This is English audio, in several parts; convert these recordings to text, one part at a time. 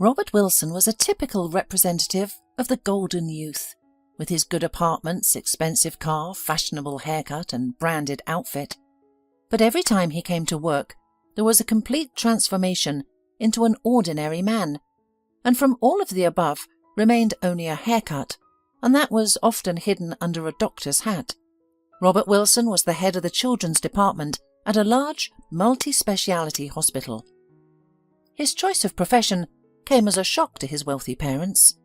Robert Wilson was a typical representative of the golden youth, with his good apartments, expensive car, fashionable haircut and branded outfit. But every time he came to work, there was a complete transformation into an ordinary man, and from all of the above remained only a haircut, and that was often hidden under a doctor's hat. Robert Wilson was the head of the children's department at a large, multi-speciality hospital. His choice of profession came as a shock to his wealthy parents.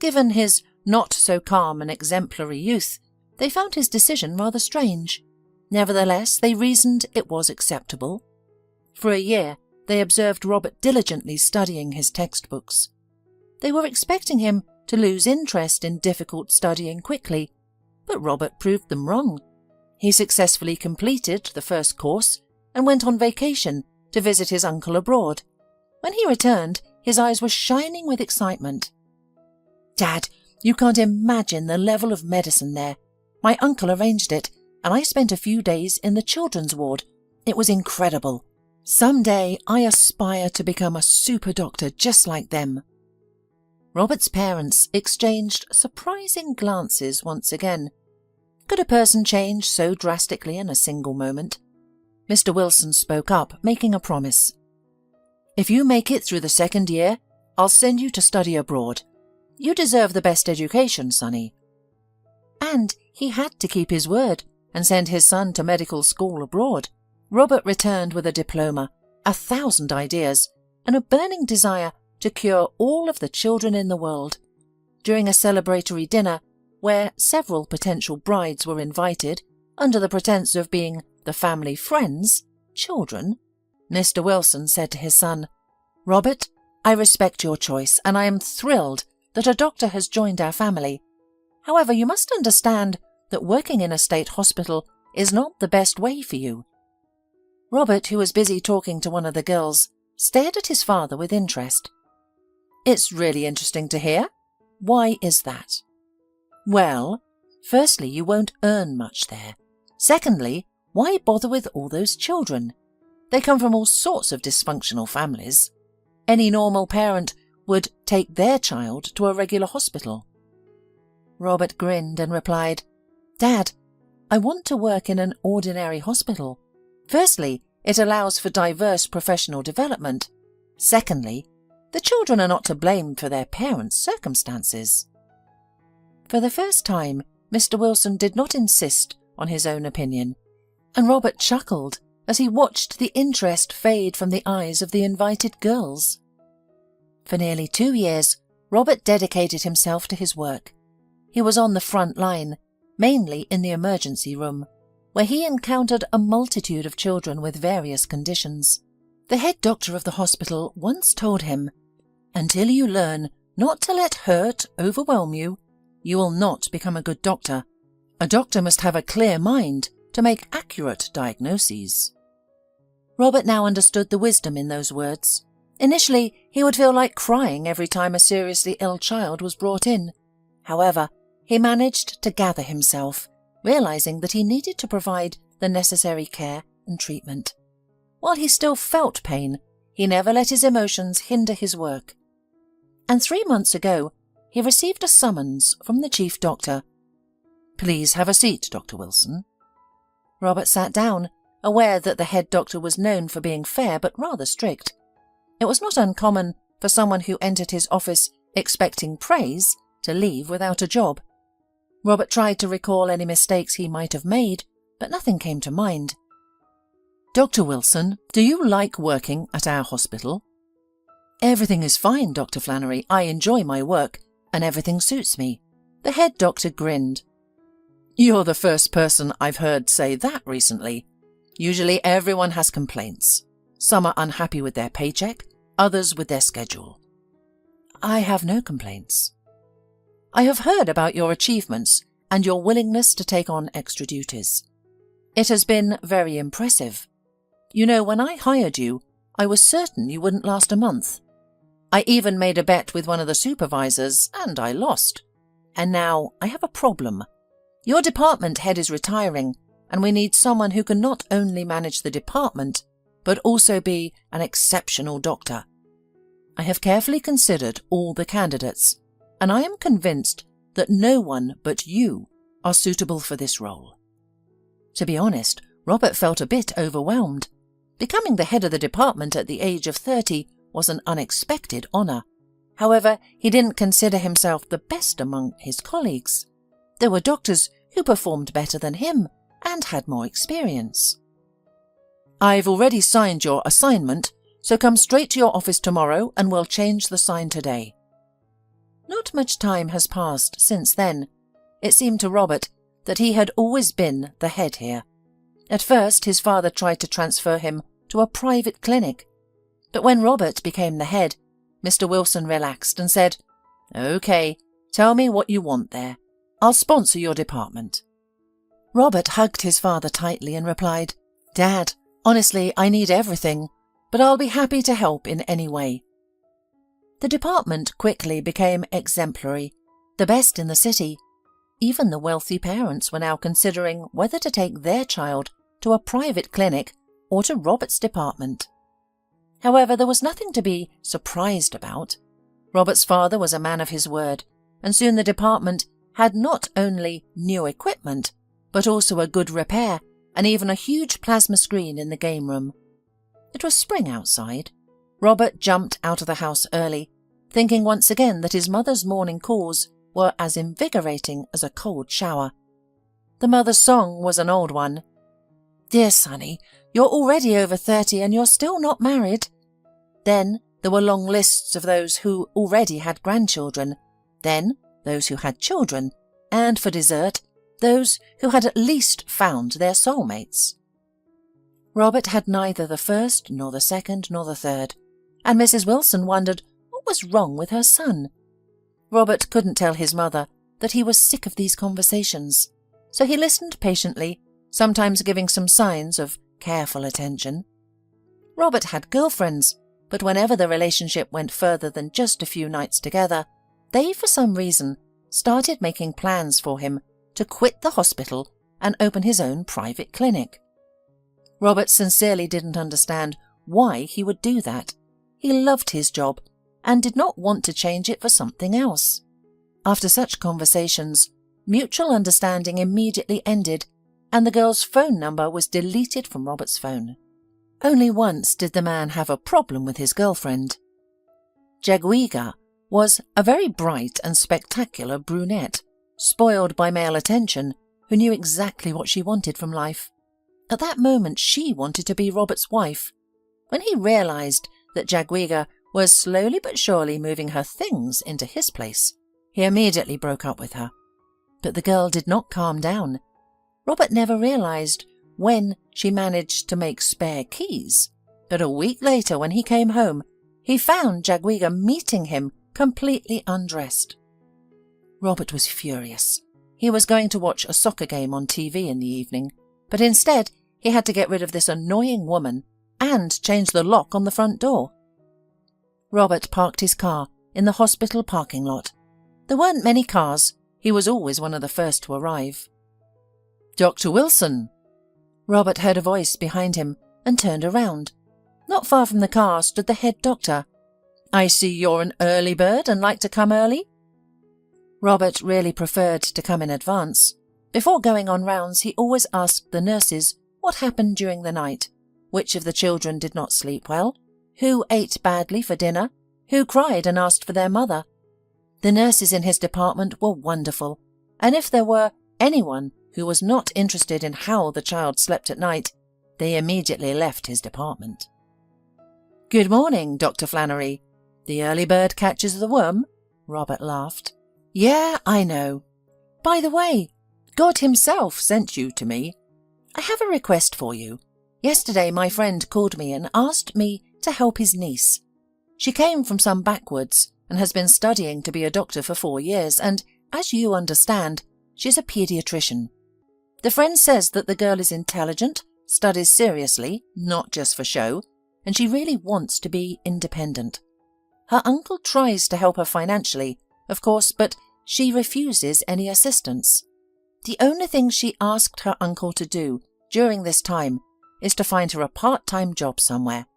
Given his not-so-calm and exemplary youth, they found his decision rather strange. Nevertheless, they reasoned it was acceptable. For a year, they observed Robert diligently studying his textbooks. They were expecting him to lose interest in difficult studying quickly, but Robert proved them wrong. He successfully completed the first course and went on vacation to visit his uncle abroad. When he returned, his eyes were shining with excitement. "Dad, you can't imagine the level of medicine there. My uncle arranged it, and I spent a few days in the children's ward. It was incredible. Someday I aspire to become a super doctor just like them." Robert's parents exchanged surprising glances once again. Could a person change so drastically in a single moment? Mr. Wilson spoke up, making a promise. "If you make it through the second year, I'll send you to study abroad. You deserve the best education, sonny." And he had to keep his word and send his son to medical school abroad. Robert returned with a diploma, 1,000 ideas, and a burning desire to cure all of the children in the world. During a celebratory dinner, where several potential brides were invited, under the pretense of being the family friends, children, Mr. Wilson said to his son, "Robert, I respect your choice, and I am thrilled that a doctor has joined our family. However, you must understand that working in a state hospital is not the best way for you." Robert, who was busy talking to one of the girls, stared at his father with interest. "It's really interesting to hear. Why is that?" "Well, firstly, you won't earn much there. Secondly, why bother with all those children? They come from all sorts of dysfunctional families. Any normal parent would take their child to a regular hospital." Robert grinned and replied, "Dad, I want to work in an ordinary hospital. Firstly, it allows for diverse professional development. Secondly, the children are not to blame for their parents' circumstances." For the first time, Mr. Wilson did not insist on his own opinion, and Robert chuckled as he watched the interest fade from the eyes of the invited girls. For nearly 2 years, Robert dedicated himself to his work. He was on the front line, mainly in the emergency room, where he encountered a multitude of children with various conditions. The head doctor of the hospital once told him, "Until you learn not to let hurt overwhelm you, you will not become a good doctor. A doctor must have a clear mind to make accurate diagnoses." Robert now understood the wisdom in those words. Initially, he would feel like crying every time a seriously ill child was brought in. However, he managed to gather himself, realizing that he needed to provide the necessary care and treatment. While he still felt pain, he never let his emotions hinder his work. And 3 months ago, he received a summons from the chief doctor. "Please have a seat, Dr. Wilson." Robert sat down, aware that the head doctor was known for being fair but rather strict. It was not uncommon for someone who entered his office expecting praise to leave without a job. Robert tried to recall any mistakes he might have made, but nothing came to mind. "Dr. Wilson, do you like working at our hospital?" "Everything is fine, Dr. Flannery. I enjoy my work, and everything suits me." The head doctor grinned. "You're the first person I've heard say that recently. Usually everyone has complaints. Some are unhappy with their paycheck, others with their schedule." "I have no complaints." "I have heard about your achievements and your willingness to take on extra duties. It has been very impressive. You know, when I hired you, I was certain you wouldn't last a month. I even made a bet with one of the supervisors, and I lost. And now I have a problem. Your department head is retiring, and we need someone who can not only manage the department, but also be an exceptional doctor. I have carefully considered all the candidates, and I am convinced that no one but you are suitable for this role." To be honest, Robert felt a bit overwhelmed. Becoming the head of the department at the age of 30 was an unexpected honour. However, he didn't consider himself the best among his colleagues. There were doctors who performed better than him and had more experience. "I've already signed your assignment, so come straight to your office tomorrow and we'll change the sign today." Not much time has passed since then. It seemed to Robert that he had always been the head here. At first, his father tried to transfer him to a private clinic. But when Robert became the head, Mr. Wilson relaxed and said, "Okay, tell me what you want there. I'll sponsor your department." Robert hugged his father tightly and replied, "Dad, honestly, I need everything, but I'll be happy to help in any way." The department quickly became exemplary, the best in the city. Even the wealthy parents were now considering whether to take their child to a private clinic or to Robert's department. However, there was nothing to be surprised about. Robert's father was a man of his word, and soon the department had not only new equipment, but also a good repair and even a huge plasma screen in the game room. It was spring outside. Robert jumped out of the house early, thinking once again that his mother's morning calls were as invigorating as a cold shower. The mother's song was an old one. "Dear Sonny, you're already over 30 and you're still not married." Then there were long lists of those who already had grandchildren, then those who had children, and for dessert, those who had at least found their soulmates. Robert had neither the first, nor the second, nor the third, and Mrs. Wilson wondered what was wrong with her son. Robert couldn't tell his mother that he was sick of these conversations, so he listened patiently, sometimes giving some signs of careful attention. Robert had girlfriends, but whenever the relationship went further than just a few nights together, they, for some reason, started making plans for him to quit the hospital and open his own private clinic. Robert sincerely didn't understand why he would do that. He loved his job and did not want to change it for something else. After such conversations, mutual understanding immediately ended, and the girl's phone number was deleted from Robert's phone. Only once did the man have a problem with his girlfriend. Jagwiga was a very bright and spectacular brunette, spoiled by male attention, who knew exactly what she wanted from life. At that moment she wanted to be Robert's wife. When he realized that Jagwiga was slowly but surely moving her things into his place, he immediately broke up with her. But the girl did not calm down. Robert never realized when she managed to make spare keys, but a week later when he came home, he found Jagwiga meeting him completely undressed. Robert was furious. He was going to watch a soccer game on TV in the evening, but instead he had to get rid of this annoying woman and change the lock on the front door. Robert parked his car in the hospital parking lot. There weren't many cars. He was always one of the first to arrive. "Dr. Wilson!" Robert heard a voice behind him and turned around. Not far from the car stood the head doctor. "I see you're an early bird and like to come early?" Robert really preferred to come in advance. Before going on rounds, he always asked the nurses what happened during the night, which of the children did not sleep well, who ate badly for dinner, who cried and asked for their mother. The nurses in his department were wonderful, and if there were anyone who was not interested in how the child slept at night, they immediately left his department. "Good morning, Dr. Flannery. The early bird catches the worm," Robert laughed. "Yeah, I know. By the way, God himself sent you to me. I have a request for you. Yesterday my friend called me and asked me to help his niece. She came from some backwoods and has been studying to be a doctor for 4 years, and, as you understand, she's a pediatrician. The friend says that the girl is intelligent, studies seriously, not just for show, and she really wants to be independent. Her uncle tries to help her financially, of course, but she refuses any assistance. The only thing she asked her uncle to do during this time is to find her a part-time job somewhere.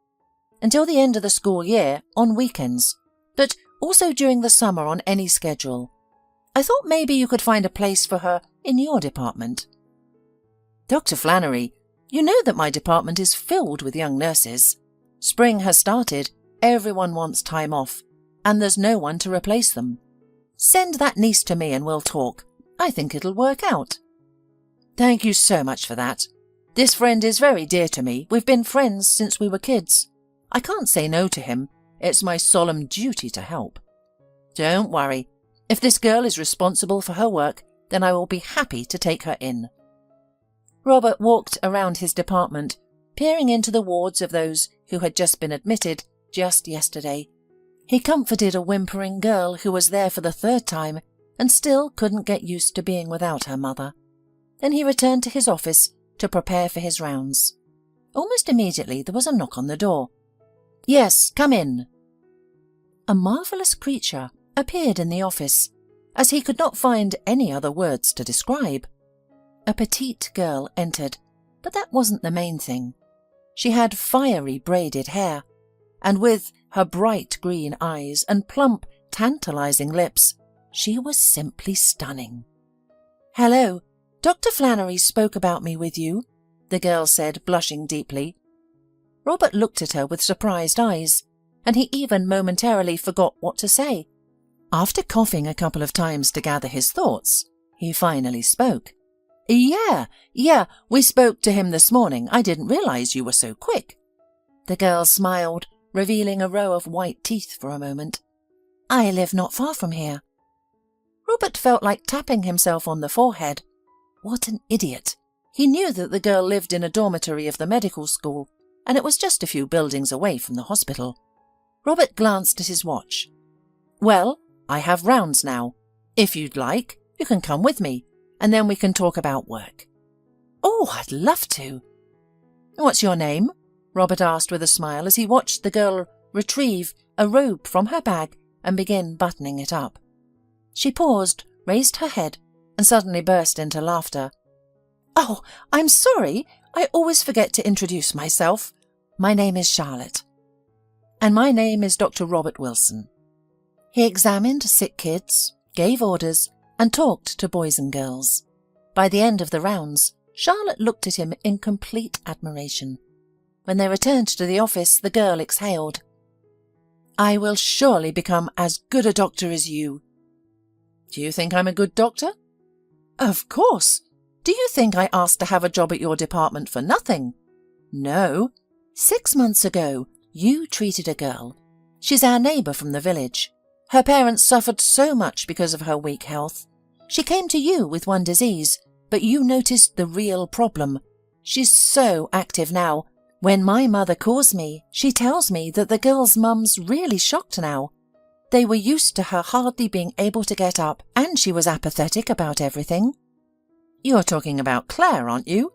until the end of the school year on weekends, but also during the summer on any schedule. I thought maybe you could find a place for her in your department." "Dr. Flannery, you know that my department is filled with young nurses. Spring has started, everyone wants time off, and there's no one to replace them. Send that niece to me and we'll talk. I think it'll work out." "Thank you so much for that. This friend is very dear to me. We've been friends since we were kids. I can't say no to him. It's my solemn duty to help." "Don't worry. If this girl is responsible for her work, then I will be happy to take her in." Robert walked around his department, peering into the wards of those who had just been admitted just yesterday. He comforted a whimpering girl who was there for the third time and still couldn't get used to being without her mother. Then he returned to his office to prepare for his rounds. Almost immediately there was a knock on the door. "Yes, come in." A marvellous creature appeared in the office, as he could not find any other words to describe. A petite girl entered, but that wasn't the main thing. She had fiery braided hair, and with her bright green eyes and plump, tantalizing lips, she was simply stunning. "Hello, Dr. Flannery spoke about me with you," the girl said, blushing deeply. Robert looked at her with surprised eyes, and he even momentarily forgot what to say. After coughing a couple of times to gather his thoughts, he finally spoke. Yeah, we spoke to him this morning. I didn't realize you were so quick." The girl smiled, revealing a row of white teeth for a moment. "I live not far from here." Robert felt like tapping himself on the forehead. What an idiot. He knew that the girl lived in a dormitory of the medical school, and it was just a few buildings away from the hospital. Robert glanced at his watch. "Well, I have rounds now. If you'd like, you can come with me, and then we can talk about work." "Oh, I'd love to." "What's your name?" Robert asked with a smile as he watched the girl retrieve a robe from her bag and begin buttoning it up. She paused, raised her head, and suddenly burst into laughter. "Oh, I'm sorry. I always forget to introduce myself. My name is Charlotte." "And my name is Dr. Robert Wilson." He examined sick kids, gave orders, and talked to boys and girls. By the end of the rounds, Charlotte looked at him in complete admiration. When they returned to the office, the girl exhaled. "I will surely become as good a doctor as you." "Do you think I'm a good doctor?" "Of course. Do you think I asked to have a job at your department for nothing?" "No. 6 months ago, you treated a girl. She's our neighbour from the village. Her parents suffered so much because of her weak health. She came to you with one disease, but you noticed the real problem. She's so active now. When my mother calls me, she tells me that the girl's mum's really shocked now. They were used to her hardly being able to get up, and she was apathetic about everything." "You're talking about Claire, aren't you?"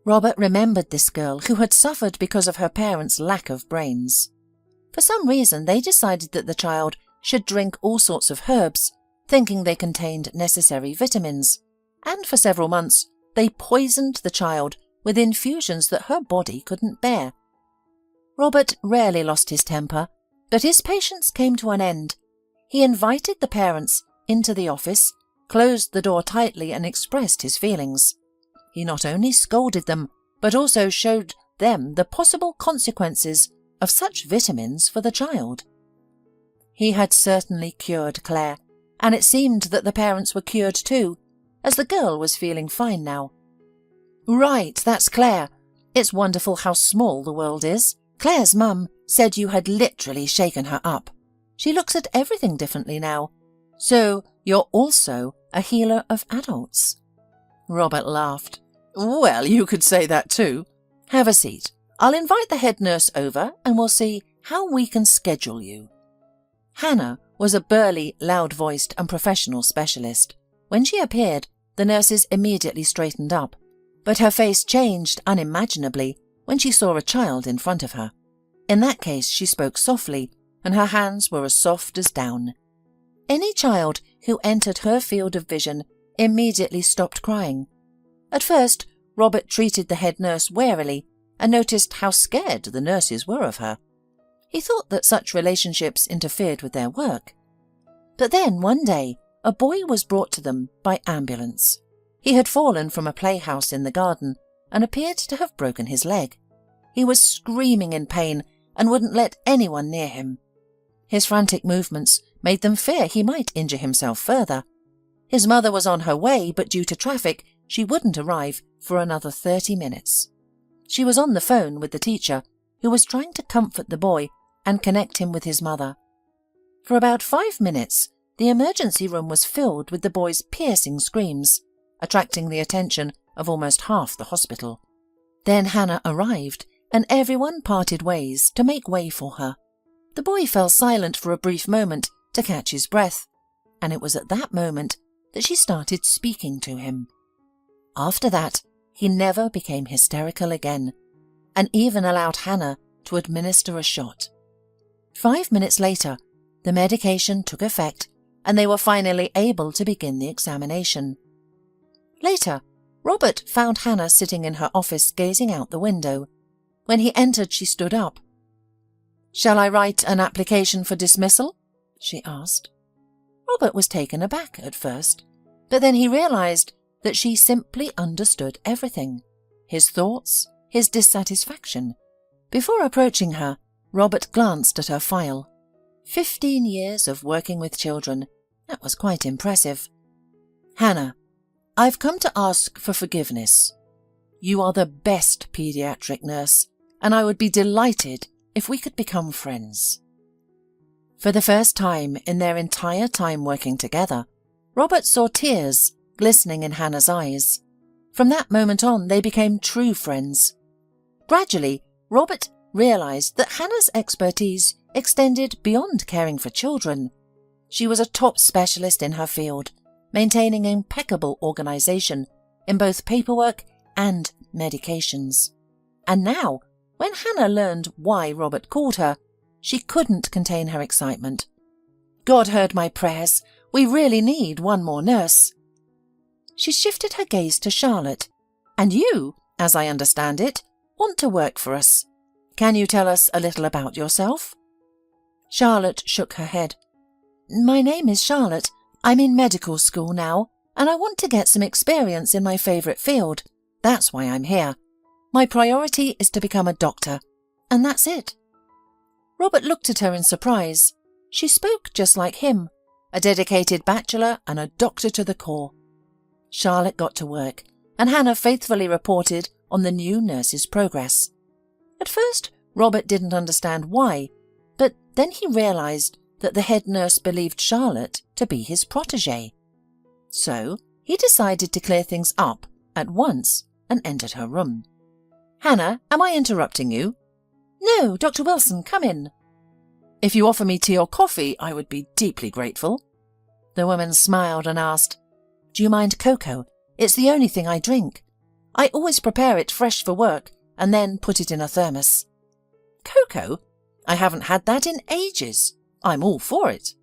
Robert remembered this girl who had suffered because of her parents' lack of brains. For some reason, they decided that the child should drink all sorts of herbs, thinking they contained necessary vitamins, and for several months they poisoned the child with infusions that her body couldn't bear. Robert rarely lost his temper, but his patience came to an end. He invited the parents into the office, closed the door tightly, and expressed his feelings. He not only scolded them, but also showed them the possible consequences of such vitamins for the child. He had certainly cured Claire, and it seemed that the parents were cured too, as the girl was feeling fine now. "Right, that's Claire. It's wonderful how small the world is. Claire's mum said you had literally shaken her up. She looks at everything differently now. So you're also a healer of adults." Robert laughed. "Well, you could say that too. Have a seat. I'll invite the head nurse over and we'll see how we can schedule you." Hannah was a burly, loud-voiced and professional specialist. When she appeared, the nurses immediately straightened up, but her face changed unimaginably when she saw a child in front of her. In that case, she spoke softly, and her hands were as soft as down. Any child who entered her field of vision immediately stopped crying. At first, Robert treated the head nurse warily and noticed how scared the nurses were of her. He thought that such relationships interfered with their work. But then, one day, a boy was brought to them by ambulance. He had fallen from a playhouse in the garden and appeared to have broken his leg. He was screaming in pain and wouldn't let anyone near him. His frantic movements made them fear he might injure himself further. His mother was on her way, but due to traffic, she wouldn't arrive for another 30 minutes. She was on the phone with the teacher, who was trying to comfort the boy and connect him with his mother. For about 5 minutes, the emergency room was filled with the boy's piercing screams, attracting the attention of almost half the hospital. Then Hannah arrived, and everyone parted ways to make way for her. The boy fell silent for a brief moment to catch his breath, and it was at that moment that she started speaking to him. After that, he never became hysterical again, and even allowed Hannah to administer a shot. 5 minutes later, the medication took effect, and they were finally able to begin the examination. Later, Robert found Hannah sitting in her office gazing out the window. When he entered, she stood up. "Shall I write an application for dismissal?" she asked. Robert was taken aback at first, but then he realized that she simply understood everything, his thoughts, his dissatisfaction. Before approaching her, Robert glanced at her file. 15 years of working with children. That was quite impressive. "Hannah, I've come to ask for forgiveness. You are the best pediatric nurse, and I would be delighted if we could become friends." For the first time in their entire time working together, Robert saw tears glistening in Hannah's eyes. From that moment on, they became true friends. Gradually, Robert realized that Hannah's expertise extended beyond caring for children. She was a top specialist in her field, maintaining impeccable organization in both paperwork and medications. And now, when Hannah learned why Robert called her, she couldn't contain her excitement. "God heard my prayers. We really need one more nurse." She shifted her gaze to Charlotte. "And you, as I understand it, want to work for us. Can you tell us a little about yourself?" Charlotte shook her head. "My name is Charlotte. I'm in medical school now, and I want to get some experience in my favourite field. That's why I'm here. My priority is to become a doctor, and that's it." Robert looked at her in surprise. She spoke just like him, a dedicated bachelor and a doctor to the core. Charlotte got to work, and Hannah faithfully reported on the new nurse's progress. At first, Robert didn't understand why, but then he realized that the head nurse believed Charlotte to be his protégée. So he decided to clear things up at once and entered her room. "Hannah, am I interrupting you?" "No, Dr. Wilson, come in." "If you offer me tea or coffee, I would be deeply grateful." The woman smiled and asked, "Do you mind cocoa? It's the only thing I drink. I always prepare it fresh for work and then put it in a thermos." "Cocoa? I haven't had that in ages. I'm all for it."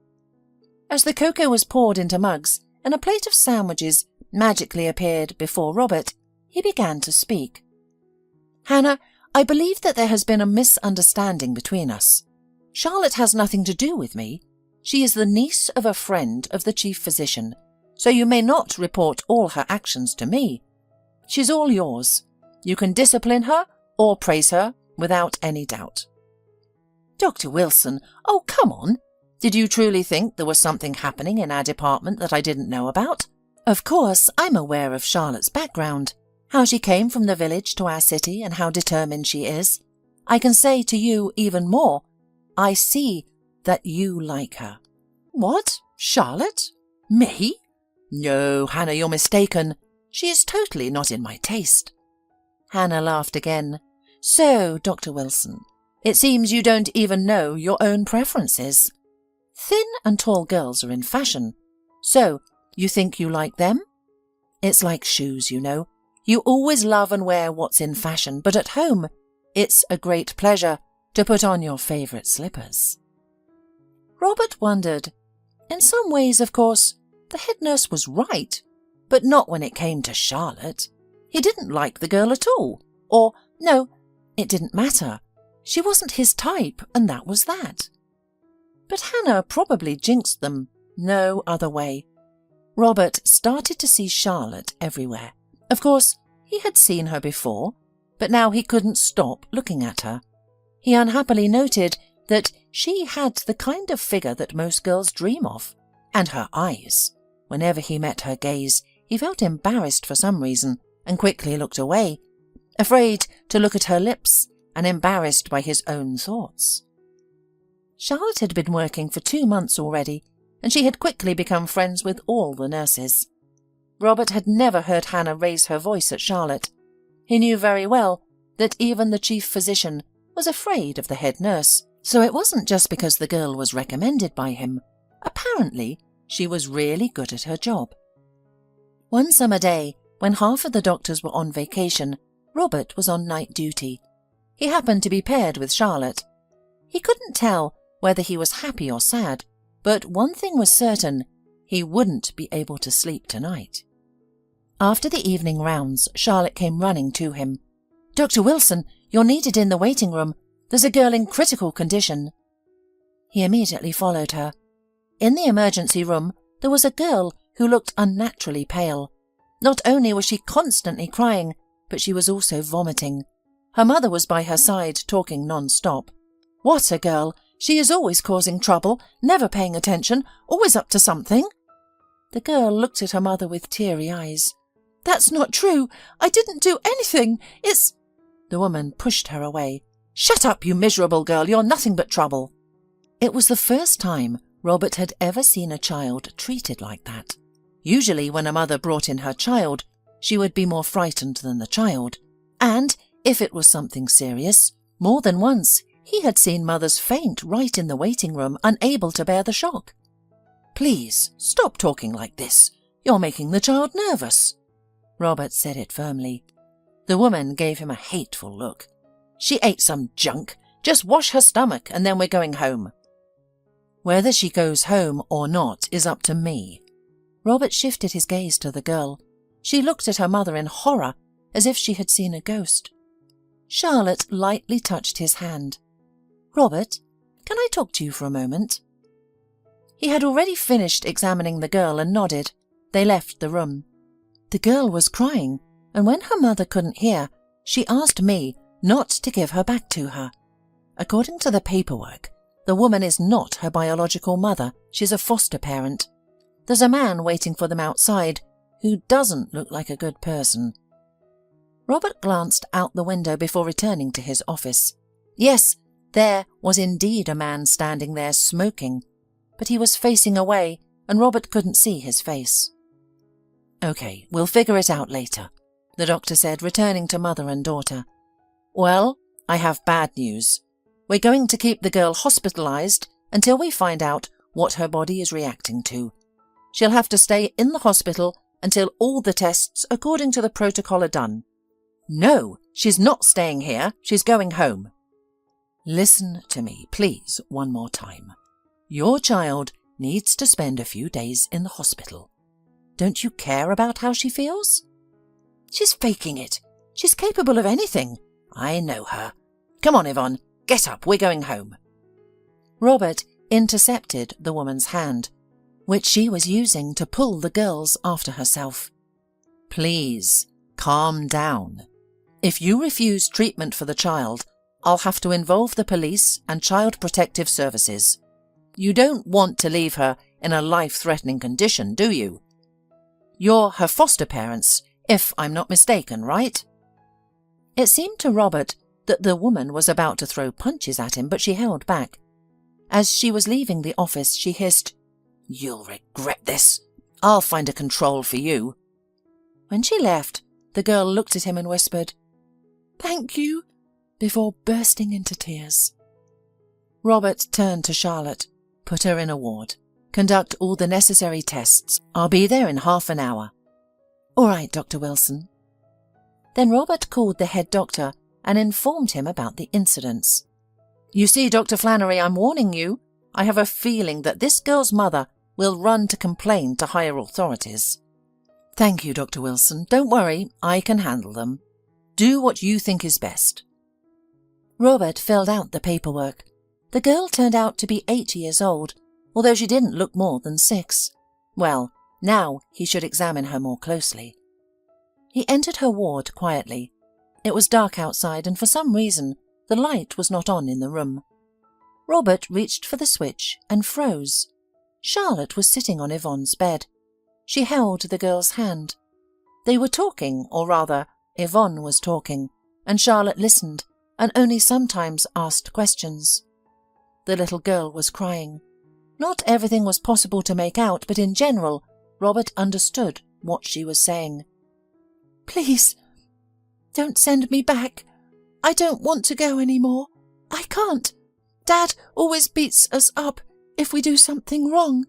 As the cocoa was poured into mugs and a plate of sandwiches magically appeared before Robert, he began to speak. "Hannah, I believe that there has been a misunderstanding between us. Charlotte has nothing to do with me. She is the niece of a friend of the chief physician, so you may not report all her actions to me. She's all yours. You can discipline her or praise her without any doubt." "Dr. Wilson, oh, come on. Did you truly think there was something happening in our department that I didn't know about? Of course, I'm aware of Charlotte's background, how she came from the village to our city and how determined she is. I can say to you even more. I see that you like her." "What? Charlotte? Me? No, Hannah, you're mistaken. She is totally not in my taste." Hannah laughed again. "So, Dr. Wilson, it seems you don't even know your own preferences. Thin and tall girls are in fashion. So, you think you like them? It's like shoes, you know. You always love and wear what's in fashion, but at home, it's a great pleasure to put on your favourite slippers." Robert wondered. In some ways, of course, the head nurse was right, but not when it came to Charlotte. He didn't like the girl at all. Or, no, it didn't matter. She wasn't his type, and that was that. But Hannah probably jinxed them. No other way. Robert started to see Charlotte everywhere. Of course, he had seen her before, but now he couldn't stop looking at her. He unhappily noted that she had the kind of figure that most girls dream of, and her eyes. Whenever he met her gaze, he felt embarrassed for some reason and quickly looked away, afraid to look at her lips and embarrassed by his own thoughts. Charlotte had been working for 2 months already, and she had quickly become friends with all the nurses. Robert had never heard Hannah raise her voice at Charlotte. He knew very well that even the chief physician was afraid of the head nurse, so it wasn't just because the girl was recommended by him. Apparently, she was really good at her job. One summer day, when half of the doctors were on vacation, Robert was on night duty. He happened to be paired with Charlotte. He couldn't tell whether he was happy or sad, but one thing was certain: he wouldn't be able to sleep tonight. After the evening rounds, Charlotte came running to him. "Dr. Wilson, you're needed in the waiting room. There's a girl in critical condition." He immediately followed her. In the emergency room, there was a girl who looked unnaturally pale. Not only was she constantly crying, but she was also vomiting. Her mother was by her side, talking non-stop. "What a girl! She is always causing trouble, never paying attention, always up to something." The girl looked at her mother with teary eyes. "That's not true. I didn't do anything. It's—" The woman pushed her away. "Shut up, you miserable girl. You're nothing but trouble." It was the first time Robert had ever seen a child treated like that. Usually when a mother brought in her child, she would be more frightened than the child. And if it was something serious, more than once he had seen mothers faint right in the waiting room, unable to bear the shock. "Please, stop talking like this. You're making the child nervous." Robert said it firmly. The woman gave him a hateful look. "She ate some junk. Just wash her stomach and then we're going home." "Whether she goes home or not is up to me." Robert shifted his gaze to the girl. She looked at her mother in horror, as if she had seen a ghost. Charlotte lightly touched his hand. "Robert, can I talk to you for a moment?" He had already finished examining the girl and nodded. They left the room. The girl was crying, and when her mother couldn't hear, she asked me not to give her back to her. According to the paperwork, the woman is not her biological mother. She's a foster parent. There's a man waiting for them outside who doesn't look like a good person. Robert glanced out the window before returning to his office. Yes, there was indeed a man standing there smoking, but he was facing away and Robert couldn't see his face. "Okay, we'll figure it out later," the doctor said, returning to mother and daughter. "Well, I have bad news. We're going to keep the girl hospitalized until we find out what her body is reacting to. She'll have to stay in the hospital until all the tests according to the protocol are done." "No, she's not staying here. She's going home." "Listen to me, please, one more time. Your child needs to spend a few days in the hospital. Don't you care about how she feels?" "She's faking it. She's capable of anything. I know her. Come on, Yvonne. Get up. We're going home." Robert intercepted the woman's hand, which she was using to pull the girls after herself. "Please, calm down. If you refuse treatment for the child, I'll have to involve the police and Child Protective Services. You don't want to leave her in a life-threatening condition, do you? You're her foster parents, if I'm not mistaken, right?" It seemed to Robert that the woman was about to throw punches at him, but she held back. As she was leaving the office, she hissed, "You'll regret this. I'll find a control for you." When she left, the girl looked at him and whispered, "Thank you," before bursting into tears. Robert turned to Charlotte. "Put her in a ward. Conduct all the necessary tests. I'll be there in half an hour." "All right, Dr. Wilson." Then Robert called the head doctor and informed him about the incidents. "You see, Dr. Flannery, I'm warning you. I have a feeling that this girl's mother will run to complain to higher authorities." "Thank you, Dr. Wilson. Don't worry, I can handle them. Do what you think is best." Robert filled out the paperwork. The girl turned out to be 8 years old, although she didn't look more than 6. Well, now he should examine her more closely. He entered her ward quietly. It was dark outside, and for some reason the light was not on in the room. Robert reached for the switch and froze. Charlotte was sitting on Yvonne's bed. She held the girl's hand. They were talking, or rather, Yvonne was talking, and Charlotte listened and only sometimes asked questions. The little girl was crying. Not everything was possible to make out, but in general, Robert understood what she was saying. "Please, don't send me back. I don't want to go any more. I can't. Dad always beats us up if we do something wrong.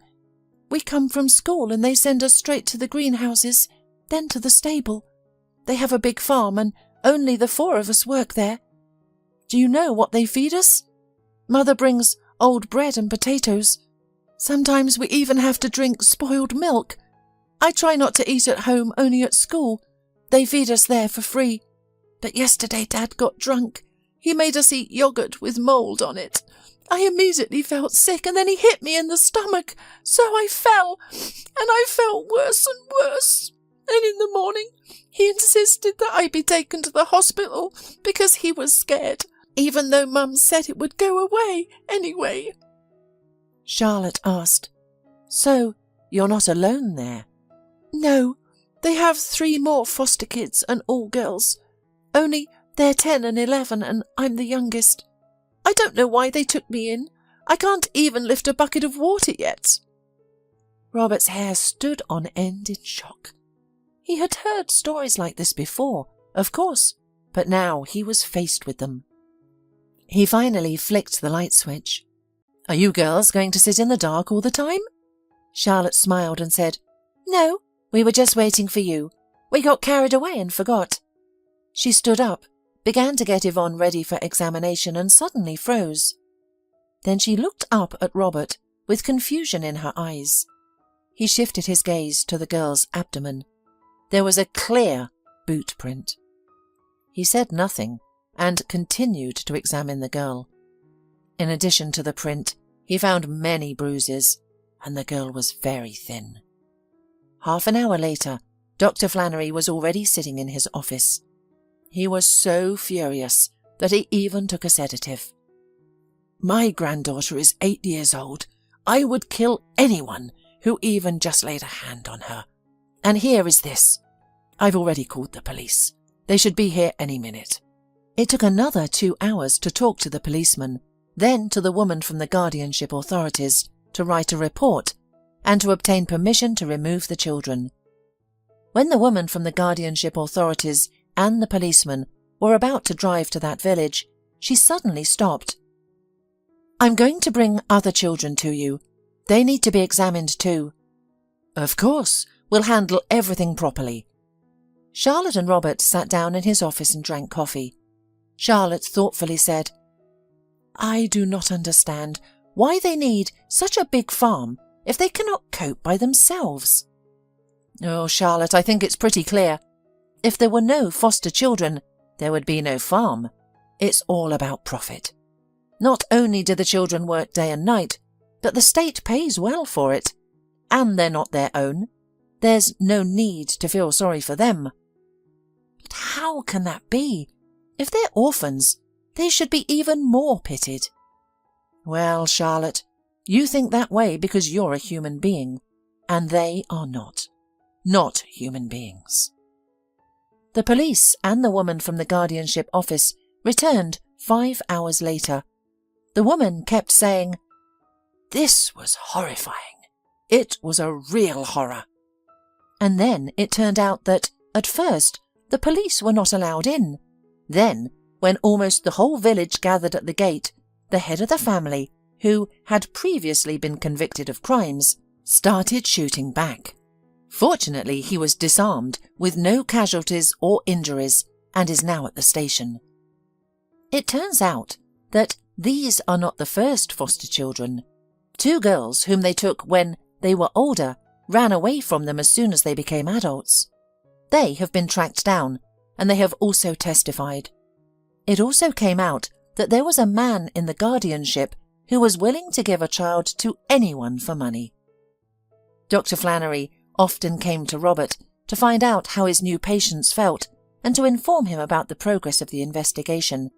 We come from school and they send us straight to the greenhouses, then to the stable. They have a big farm and only the 4 of us work there. Do you know what they feed us? Mother brings old bread and potatoes. Sometimes we even have to drink spoiled milk. I try not to eat at home, only at school. They feed us there for free. But yesterday Dad got drunk. He made us eat yogurt with mould on it. I immediately felt sick and then he hit me in the stomach, so I fell, and I felt worse and worse. And in the morning he insisted that I be taken to the hospital because he was scared, even though Mum said it would go away anyway." Charlotte asked, "So you're not alone there?" "No, they have 3 more foster kids and all girls. Only they're 10 and 11 and I'm the youngest. I don't know why they took me in. I can't even lift a bucket of water yet." Robert's hair stood on end in shock. He had heard stories like this before, of course, but now he was faced with them. He finally flicked the light switch. "Are you girls going to sit in the dark all the time?" Charlotte smiled and said, "No, we were just waiting for you. We got carried away and forgot." She stood up, began to get Yvonne ready for examination and suddenly froze. Then she looked up at Robert with confusion in her eyes. He shifted his gaze to the girl's abdomen. There was a clear boot print. He said nothing and continued to examine the girl. In addition to the print, he found many bruises, and the girl was very thin. Half an hour later, Dr. Flannery was already sitting in his office. He was so furious that he even took a sedative. "My granddaughter is 8 years old. I would kill anyone who even just laid a hand on her. And here is this. I've already called the police. They should be here any minute." It took another 2 hours to talk to the policeman, then to the woman from the guardianship authorities to write a report and to obtain permission to remove the children. When the woman from the guardianship authorities and the policeman were about to drive to that village, she suddenly stopped. "I'm going to bring other children to you. They need to be examined too." "Of course, we'll handle everything properly." Charlotte and Robert sat down in his office and drank coffee. Charlotte thoughtfully said, "I do not understand why they need such a big farm if they cannot cope by themselves." "Oh, Charlotte, I think it's pretty clear. If there were no foster children, there would be no farm. It's all about profit. Not only do the children work day and night, but the state pays well for it. And they're not their own. There's no need to feel sorry for them." "But how can that be? If they're orphans, they should be even more pitied." "Well, Charlotte, you think that way because you're a human being, and they are not. Not human beings." The police and the woman from the guardianship office returned 5 hours later. The woman kept saying, "This was horrifying. It was a real horror." And then it turned out that, at first, the police were not allowed in. Then, when almost the whole village gathered at the gate, the head of the family, who had previously been convicted of crimes, started shooting back. Fortunately, he was disarmed with no casualties or injuries and is now at the station. It turns out that these are not the first foster children. 2 girls whom they took when they were older ran away from them as soon as they became adults. They have been tracked down, and they have also testified. It also came out that there was a man in the guardianship who was willing to give a child to anyone for money. Dr. Flannery often came to Robert to find out how his new patients felt and to inform him about the progress of the investigation.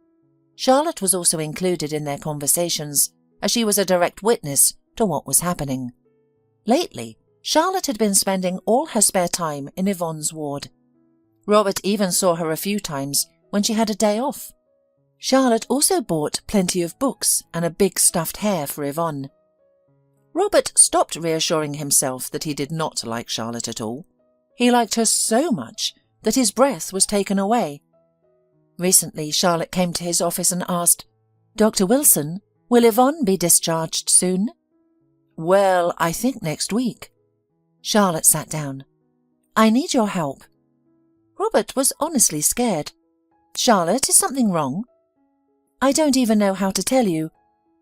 Charlotte was also included in their conversations, as she was a direct witness to what was happening. Lately, Charlotte had been spending all her spare time in Yvonne's ward. Robert even saw her a few times when she had a day off. Charlotte also bought plenty of books and a big stuffed hare for Yvonne. Robert stopped reassuring himself that he did not like Charlotte at all. He liked her so much that his breath was taken away. Recently, Charlotte came to his office and asked, "Dr. Wilson, will Yvonne be discharged soon?" "Well, I think next week." Charlotte sat down. "I need your help." Robert was honestly scared. "Charlotte, is something wrong?" "I don't even know how to tell you.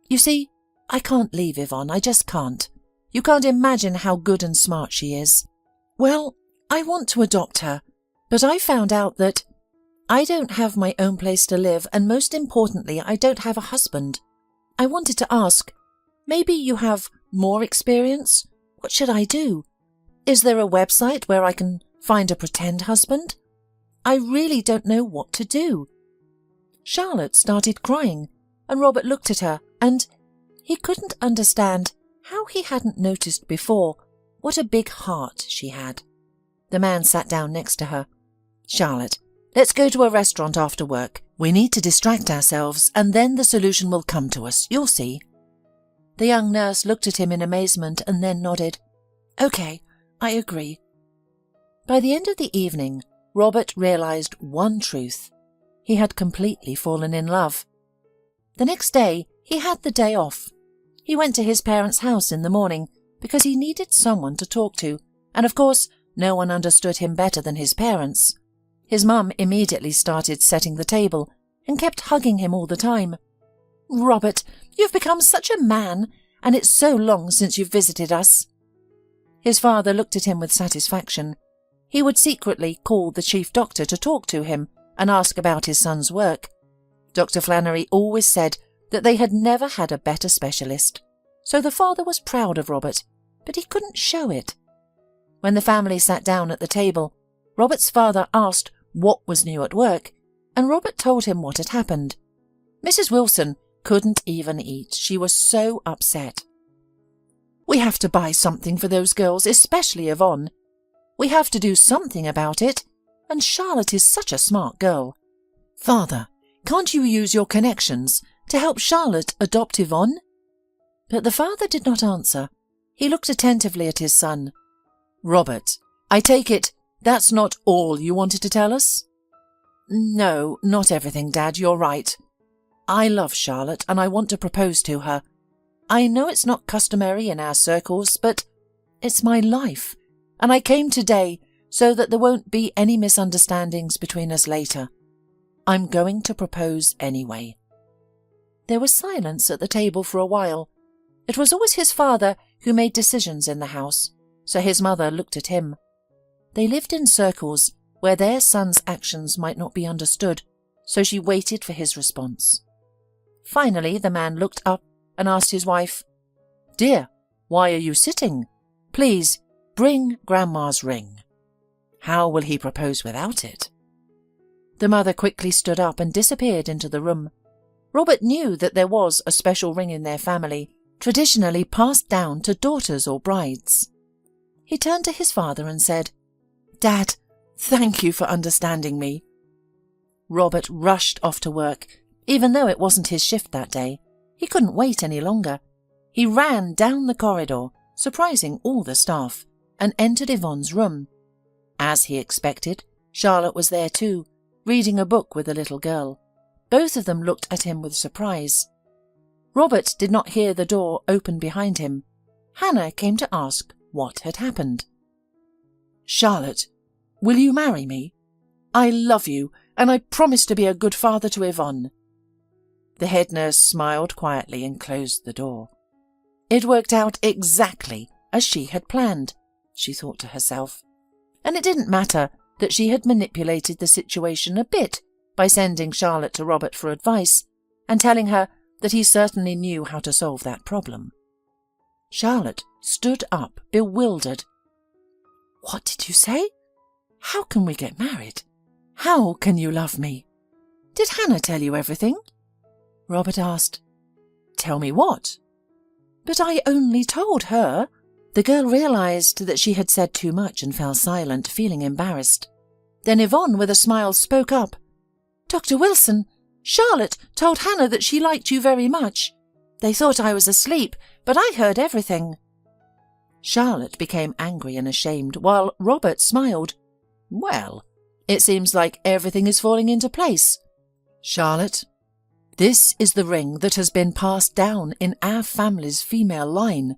You see, I can't leave Yvonne, I just can't. You can't imagine how good and smart she is. Well, I want to adopt her, but I found out that I don't have my own place to live, and most importantly, I don't have a husband. I wanted to ask, maybe you have more experience? What should I do? Is there a website where I can find a pretend husband? I really don't know what to do." Charlotte started crying, and Robert looked at her, and he couldn't understand how he hadn't noticed before what a big heart she had. The man sat down next to her. "Charlotte, let's go to a restaurant after work. We need to distract ourselves, and then the solution will come to us. You'll see." The young nurse looked at him in amazement and then nodded. "Okay, I agree." By the end of the evening, Robert realized one truth. He had completely fallen in love. The next day, he had the day off. He went to his parents' house in the morning because he needed someone to talk to, and of course, no one understood him better than his parents. His mum immediately started setting the table and kept hugging him all the time. "Robert, you've become such a man, and it's so long since you've visited us." His father looked at him with satisfaction. He would secretly call the chief doctor to talk to him and ask about his son's work. Dr. Flannery always said that they had never had a better specialist, so the father was proud of Robert, but he couldn't show it. When the family sat down at the table, Robert's father asked what was new at work, and Robert told him what had happened. Mrs. Wilson couldn't even eat. She was so upset. "We have to buy something for those girls, especially Yvonne. We have to do something about it, and Charlotte is such a smart girl. Father, can't you use your connections to help Charlotte adopt Yvonne?" But the father did not answer. He looked attentively at his son. "Robert, I take it that's not all you wanted to tell us?" "No, not everything, Dad, you're right. I love Charlotte and I want to propose to her. I know it's not customary in our circles, but it's my life, and I came today so that there won't be any misunderstandings between us later. I'm going to propose anyway." There was silence at the table for a while. It was always his father who made decisions in the house, so his mother looked at him. They lived in circles where their son's actions might not be understood, so she waited for his response. Finally, the man looked up and asked his wife, "Dear, why are you sitting? Please, bring Grandma's ring. How will he propose without it?" The mother quickly stood up and disappeared into the room. Robert knew that there was a special ring in their family, traditionally passed down to daughters or brides. He turned to his father and said, "Dad, thank you for understanding me." Robert rushed off to work, even though it wasn't his shift that day. He couldn't wait any longer. He ran down the corridor, surprising all the staff, and entered Yvonne's room. As he expected, Charlotte was there too, reading a book with a little girl. Both of them looked at him with surprise. Robert did not hear the door open behind him. Hannah came to ask what had happened. "Charlotte, will you marry me? I love you, and I promise to be a good father to Yvonne." The head nurse smiled quietly and closed the door. It worked out exactly as she had planned, she thought to herself. And it didn't matter that she had manipulated the situation a bit by sending Charlotte to Robert for advice, and telling her that he certainly knew how to solve that problem. Charlotte stood up, bewildered. "What did you say? How can we get married? How can you love me? Did Hannah tell you everything?" Robert asked. "Tell me what?" "But I only told her." The girl realized that she had said too much and fell silent, feeling embarrassed. Then Yvonne, with a smile, spoke up. "Dr. Wilson, Charlotte told Hannah that she liked you very much. They thought I was asleep, but I heard everything." Charlotte became angry and ashamed, while Robert smiled. "Well, it seems like everything is falling into place. Charlotte, this is the ring that has been passed down in our family's female line.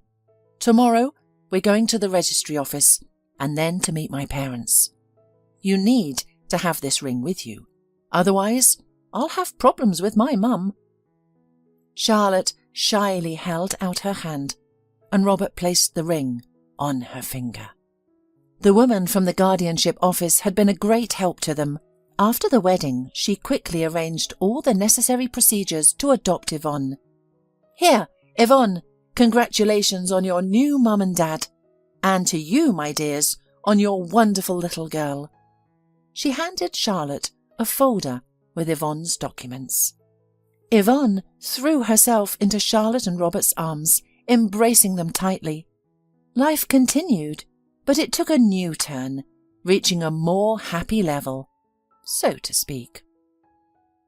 Tomorrow, we're going to the registry office, and then to meet my parents. You need to have this ring with you. Otherwise, I'll have problems with my mum." Charlotte shyly held out her hand, and Robert placed the ring on her finger. The woman from the guardianship office had been a great help to them. After the wedding, she quickly arranged all the necessary procedures to adopt Yvonne. "Here, Yvonne, congratulations on your new mum and dad. And to you, my dears, on your wonderful little girl." She handed Charlotte a folder with Yvonne's documents. Yvonne threw herself into Charlotte and Robert's arms, embracing them tightly. Life continued, but it took a new turn, reaching a more happy level, so to speak.